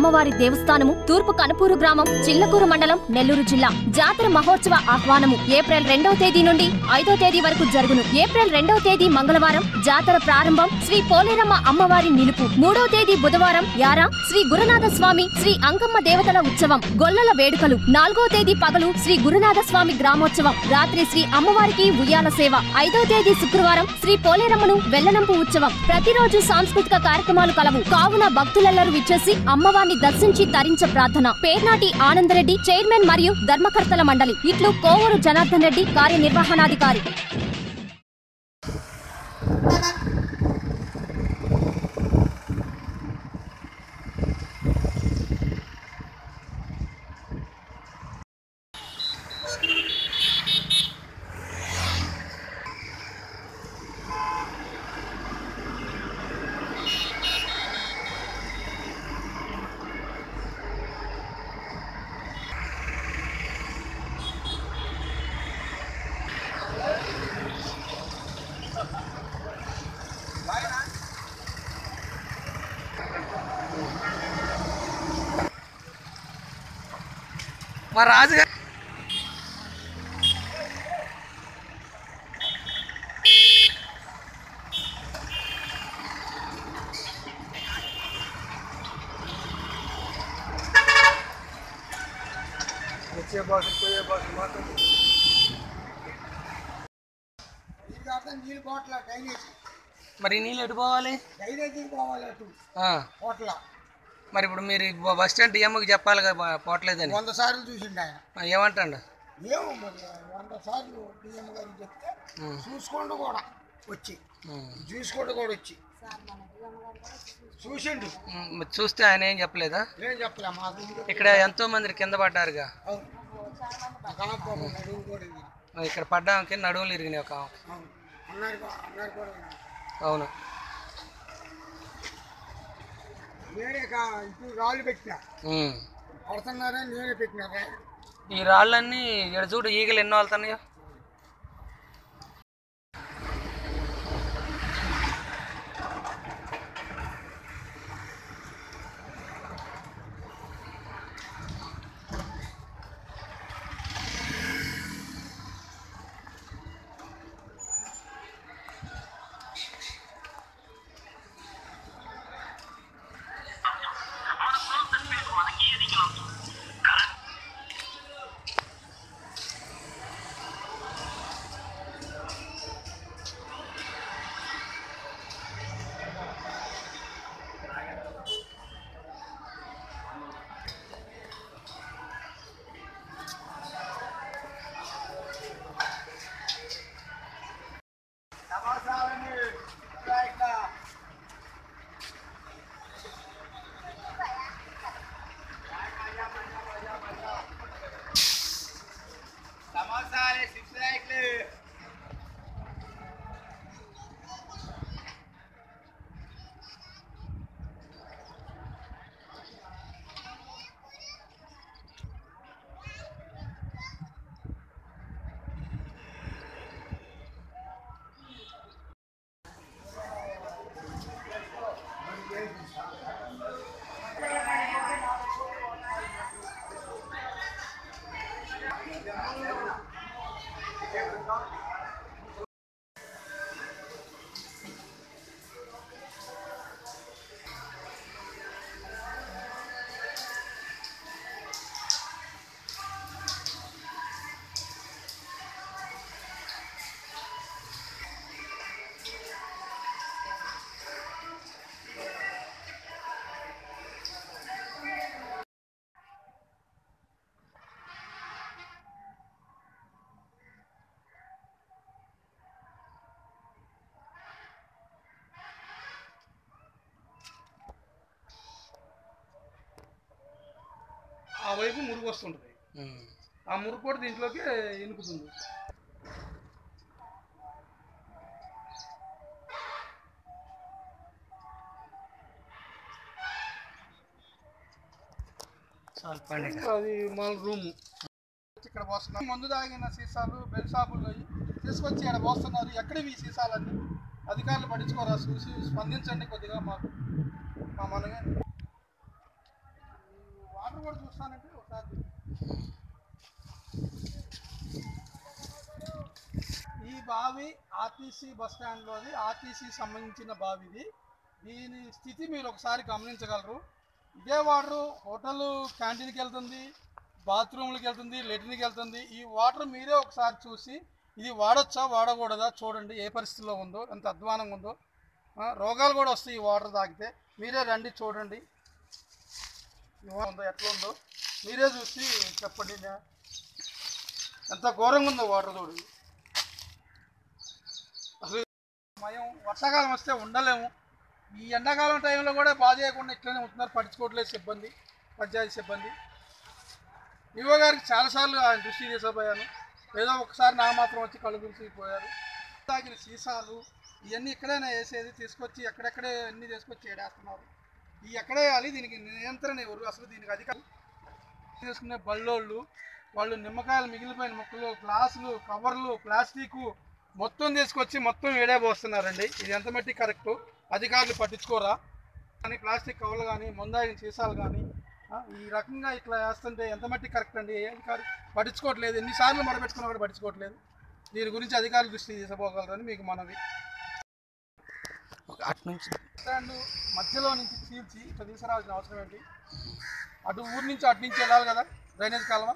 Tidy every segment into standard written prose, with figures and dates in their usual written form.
అమ్మవారి దేవస్థానము తూర్పు కనుపూరు గ్రామం చిల్లకూరు మండలం నెల్లూరు జిల్లా జాతర మహోత్సవ ఆహ్వానము ఏప్రిల్ 2వ తేదీ నుండి 5వ తేదీ వరకు జరుగును. ఏప్రిల్ 2వ తేదీ మంగళవారం జాతర ప్రారంభం శ్రీ పోలేరమ్మ అమ్మవారి నిలుపు. 3వ తేదీ బుధవారం యారా శ్రీ గురునాథ స్వామి శ్రీ అంకమ్మ దేవతల ఉత్సవం గొల్లల వేడుకలు. 4వ తేదీ పగలు శ్రీ గురునాథ స్వామి గ్రామోత్సవం, రాత్రి శ్రీ అమ్మవారికి ఉయ్యాల సేవ. 5వ తేదీ శుక్రవారం శ్రీ పోలేరమ్మను వెల్లనంపు ఉత్సవం. ప్రతిరోజు సాంస్కృతిక కార్యక్రమాలు కలవు కావున భక్తులెల్లరూ విచ్చేసి అమ్మవారిని దర్శించి తరించ ప్రార్థన. పేర్నాటి ఆనందరెడ్డి చైర్మన్ మరియు ధర్మకర్తల మండలి. ఇట్లు కోవూరు జనార్దన్ రెడ్డి కార్యనిర్వహణాధికారి. మా రాజుగారు వచ్చే బాసు పోయే బాసు మాత్రం నీళ్ళు కోట్ల డ్రైనేజ్. మరి నీళ్ళు ఎటు పోవాలి? డ్రైనేజీకి పోవాలి అటు కోట్ల. మరి ఇప్పుడు మీరు బస్ స్టాండ్ డిఎంకి చెప్పాలి కదా పోవట్లేదని. 100 సార్లు చూసిండు ఆయన. ఏమంటాడు? ఏమో మరి 100 సార్లు డిఎం గారికి చెప్తే చూసుకోండి కూడా వచ్చి చూసిండు. చూస్తే ఆయన ఏం చెప్పలేదా? ఏం చెప్పలే మాకు. ఇక్కడ ఎంతో మంది కింద పడ్డారుగా. ఇక్కడ పడ్డానికి నడువులు ఇరిగినాయి ఒక. అవును. నేనే ఇప్పుడు రాళ్ళు పెట్టినా పడుతున్నారా, నేనే పెట్టినా. ఈ రాళ్ళన్నీ ఇక్కడ చూడు, ఈగలు ఎన్నో వెళ్తున్నాయో. ఆ వైపు మురుగు వస్తుంటుంది. ఆ మురుగు కూడా దీంట్లోకి ఇనుకుతుంది. అది మన రూము. ఇక్కడ పోస్తున్నాం. మందు తాగిన సీసాలు బెల్ షాపులు తీసుకొచ్చి ఇక్కడ పోస్తున్నారు. ఎక్కడివి ఈ సీసాలన్నీ? అధికారులు పట్టించుకోరా, చూసి స్పందించండి కొద్దిగా మాకు మా మనగా. వాటర్ కూడా చూస్తానంటే ఒకసారి ఈ బావి ఆర్టీసీ బస్ స్టాండ్లోది, ఆర్టీసీ సంబంధించిన బావి ఇది. దీని స్థితి మీరు ఒకసారి గమనించగలరు. ఇదే వాటర్ హోటల్ క్యాంటీన్కి వెళ్తుంది, బాత్రూమ్లకి వెళ్తుంది, లెట్రిన్కి వెళ్తుంది. ఈ వాటర్ మీరే ఒకసారి చూసి ఇది వాడొచ్చా వాడకూడదా చూడండి, ఏ పరిస్థితిలో ఉందో, ఎంత అధ్వానంగా ఉందో. రోగాలు కూడా వస్తాయి ఈ వాటర్ తాగితే. మీరే రండి చూడండి ఉందో ఎట్లా ఉందో మీరే చూసి చెప్పండి. ఎంత ఘోరంగా ఉందో వాటర్ చూడండి. అసలు వర్షాకాలం వస్తే ఉండలేము. ఈ ఎండాకాలం టైంలో కూడా బాధ చేయకుండా ఇట్లనే ఉంటున్నారు, పట్టించుకోవట్లేదు సిబ్బంది, పంచాయతీ సిబ్బంది. ఈవో గారికి చాలాసార్లు ఆయన దృష్టి తీసుకుపోయాను, ఏదో ఒకసారి నా మాత్రం వచ్చి కళ్ళు గురిసిపోయారు. తాగిన సీసాలు ఇవన్నీ ఇక్కడైనా వేసేది, తీసుకొచ్చి ఎక్కడెక్కడే అన్నీ తీసుకొచ్చి ఏడేస్తున్నారు. ఈ ఎక్కడే వేయాలి, దీనికి నియంత్రణ ఎవరు, అసలు దీనికి అధికారం తీసుకునే బళ్ళోళ్ళు వాళ్ళు నిమ్మకాయలు మిగిలిపోయిన ముక్కలు, గ్లాసులు, కవర్లు, ప్లాస్టిక్ మొత్తం తీసుకొచ్చి మొత్తం ఏడేపోస్తున్నారండి. ఇది ఎంత మట్టి కరెక్టు? అధికారులు పట్టించుకోరా? కానీ ప్లాస్టిక్ కవర్లు కానీ, ముందాగిన సీసాలు కానీ ఈ రకంగా ఇట్లా వేస్తుంటే ఎంత మట్టి కరెక్ట్ అండి? ఏ అధికారులు పట్టించుకోవట్లేదు. ఎన్నిసార్లు మొదలుపెట్టుకున్నా కూడా పట్టించుకోవట్లేదు. దీని గురించి అధికారులు దృష్టి తీసుకోగలరని మీకు మనవి. అటు నుంచి స్టాండ్ మధ్యలో నుంచి చీల్చి ఇట్లా తీసుకురావాల్సిన అవసరం ఏంటి? అటు ఊరు నుంచి అటు నుంచి వెళ్ళాలి కదా డ్రైనేజ్ కాలువ.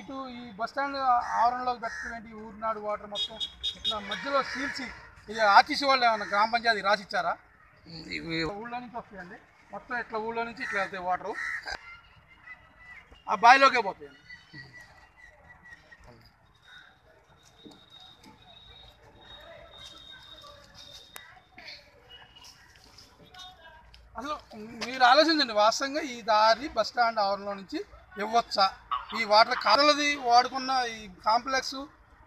ఇటు ఈ బస్టాండ్ ఆవరణలోకి పెట్టడం ఏంటి? ఊరి నాడు వాటర్ మొత్తం ఇట్లా మధ్యలో చీల్చి, ఇది ఆర్టీసీ వాళ్ళు ఏమన్నా గ్రామ పంచాయతీ రాసిచ్చారా? ఊళ్ళో నుంచి వస్తాయండి మొత్తం, ఇట్లా ఊళ్ళో నుంచి ఇట్లా వెళ్తాయి వాటరు, ఆ బావిలోకే పోతాయండి. అసలు మీరు ఆలోచించండి, వాస్తవంగా ఈ దారి బస్టాండ్ ఆవరణలో నుంచి ఇవ్వచ్చా? ఈ వాటర్ కాదలది వాడుకున్న ఈ కాంప్లెక్స్,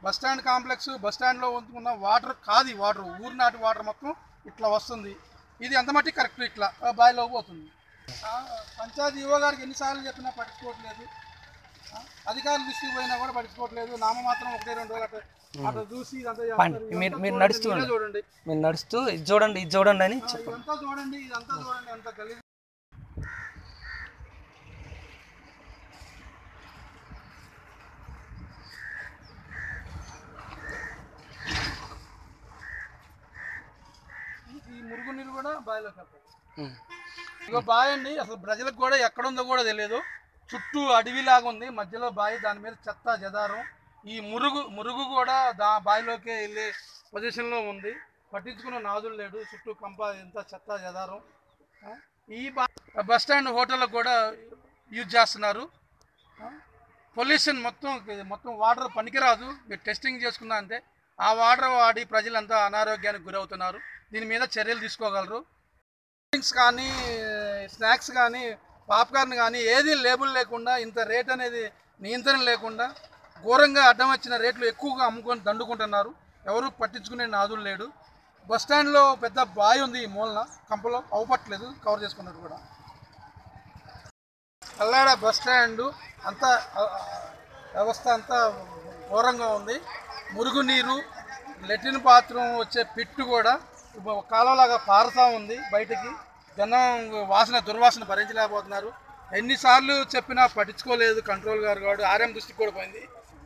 బస్టాండ్ కాంప్లెక్స్, బస్టాండ్లో ఉంచుకున్న వాటర్ కాదు. ఈ వాటర్ ఊరి నాటి వాటర్ మొత్తం ఇట్లా వస్తుంది. ఇది ఎంత మట్టి కరెక్ట్? ఇట్లా బావిలోకి పోతుంది. పంచాయతీ ఈవో గారికి ఎన్నిసార్లు చెప్పినా పట్టించుకోవట్లేదు, అధికారులు దృష్టికి పోయినా కూడా పట్టించుకోవట్లేదు. నామ మాత్రం 1-2 రోజులు అట్లా చూసి మీరు నడుస్తూ చూడండి, మీరు నడుస్తూ ఇది చూడండి, ఇది చూడండి అని ఇదంతా చూడండి, ఇదంతా చూడండి ఎంత గలీజ్. ఈ మురుగు నీరు కూడా బావిలోకి వెళ్తాయి. ఇగో బావి అండి, అసలు ప్రజలకు కూడా ఎక్కడుందో కూడా తెలియదు. చుట్టూ అడవిలాగా ఉంది, మధ్యలో బావి, దాని మీద చెత్త చెదారం. ఈ మురుగు కూడా బావిలోకే వెళ్ళే పొజిషన్లో ఉంది. పట్టించుకున్న నాదులు లేడు, చుట్టూ కంప, ఎంత చెత్త చెదారం. ఈ బస్టాండ్ హోటళ్ళకు కూడా యూజ్ చేస్తున్నారు. పొల్యూషన్ మొత్తం వాటర్ పనికిరాదు. మీరు టెస్టింగ్ చేసుకున్నా అంటే ఆ వాటర్ వాడి ప్రజలంతా అనారోగ్యానికి గురవుతున్నారు. దీని మీద చర్యలు తీసుకోగలరు. డ్రింక్స్ కానీ, స్నాక్స్ కానీ, పాప్కార్న్ కానీ ఏది లేబుల్ లేకుండా, ఇంత రేట్ అనేది నియంత్రణ లేకుండా ఘోరంగా అడ్డం వచ్చిన రేట్లు ఎక్కువగా అమ్ముకొని దండుకుంటున్నారు. ఎవరు పట్టించుకునే నాదులు లేడు. బస్టాండ్లో పెద్ద బావి ఉంది, ఈ మూలన కంపలో అవపట్లేదు, కవర్ చేసుకున్నట్టు కూడా. కల్లాడ బస్టాండు అంతా వ్యవస్థ అంతా ఘోరంగా ఉంది. మురుగునీరు, లెట్రిన్ బాత్రూమ్ వచ్చే పిట్టు కూడా కాలువలాగా పారుతూ ఉంది బయటికి. జనం దుర్వాసన భరించలేకపోతున్నారు. ఎన్నిసార్లు చెప్పినా పట్టించుకోలేదు కంట్రోల్ గారు. ఆర్ఎం దృష్టికి కూడా పోయింది,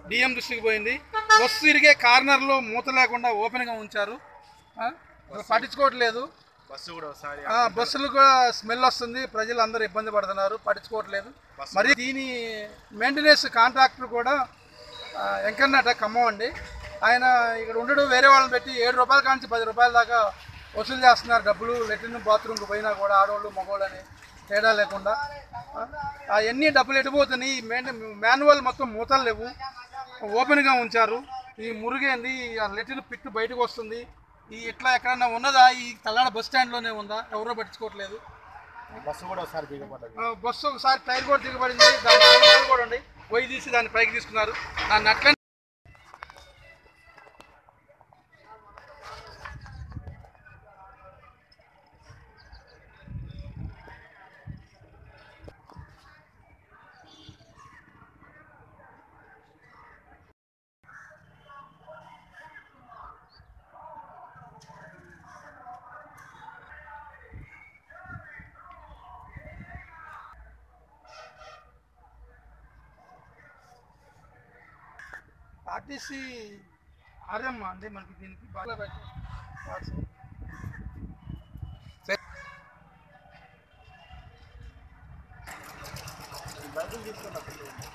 డిఎం దృష్టికి పోయింది. బస్సు తిరిగే కార్నర్లో మూత లేకుండా ఓపెన్గా ఉంచారు, పట్టించుకోవట్లేదు. బస్సులు కూడా స్మెల్ వస్తుంది, ప్రజలు అందరూ ఇబ్బంది పడుతున్నారు, పట్టించుకోవట్లేదు. మరి దీని మెయింటెనెన్స్ కాంట్రాక్టర్ కూడా వెంకన్నట ఖమ్మం అండి. ఆయన ఇక్కడ ఉండడు, వేరే వాళ్ళని పెట్టి 7 రూపాయల కాంచి 10 రూపాయల దాకా వసూలు చేస్తున్నారు డబ్బులు. లెట్రిన్ బాత్రూమ్కి పోయినా కూడా ఆడవాళ్ళు మగవాళ్ళు అని తేడా లేకుండా అవన్నీ డబ్బులు ఎడిపోతున్నాయి. మాన్యువల్ మొత్తం మూతలు లేవు, ఓపెన్గా ఉంచారు. ఈ మురుగేంది, లెట్రిన్ పిట్టు బయటకు వస్తుంది. ఈ ఇట్లా ఎక్కడన్నా ఉన్నదా? ఈ కల్లాడ బస్ స్టాండ్లోనే ఉందా? ఎవరో పట్టించుకోవట్లేదు. బస్సు ఒకసారి టైర్ కూడా దిగబడింది, దాని కూడా ఉండి పోయి తీసి దాన్ని పైకి తీసుకున్నారు. దాన్ని అట్లా ఆర్టీసీ ఆర్ఎం అంటే మనకి దీనికి బాగా పెట్టారు. బయటకు తీసుకున్నప్పుడు